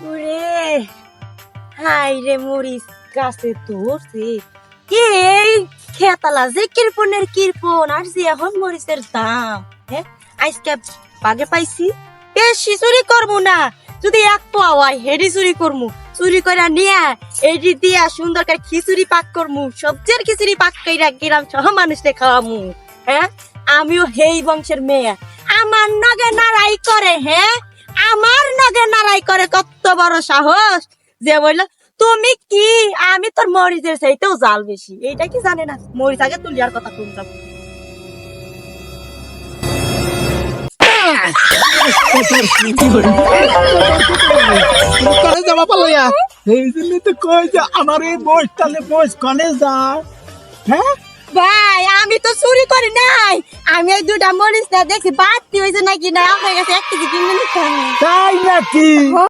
ওরে হাই রে মরিস গাছে ধরছে কি এই খেতালা যে কিরপন আর যে এখন মরিচের দাম হ্যাঁ আজকে বাগে পাইছি বেশি চুরি করবো না যদি এক পাওয়া হয় হেডি চুরি করে নিয়ে এডি দিয়া সুন্দর করে খিচুড়ি পাক করমু সবজির খিচুড়ি পাক কইরা গিরাম সহ মানুষকে খাওয়ামু হ্যাঁ আমিও হেই বংশের মেয়ে আমার নগে নারাই করে হ্যাঁ আমার নগে নারাই করে কত বড় সাহস যে বললো তুমি কি আমি তোর মরিচের চাইতেও জাল বেশি এইটা কি জানে না মরিচ আগে তুলিয়ার কথা শুনতাম কনে যাবা পালাইয়া এই জন্য তো কই যে আমার এই বয়স কনে যা হ্যাঁ ভাই আমি তো চুরি করি নাই আমি এই দুটা মরিচ না দেখি বাড়তি হয়েছে নাকি না আপনার কাছে 1 কেজি কিনে নিতাম তাই নাকি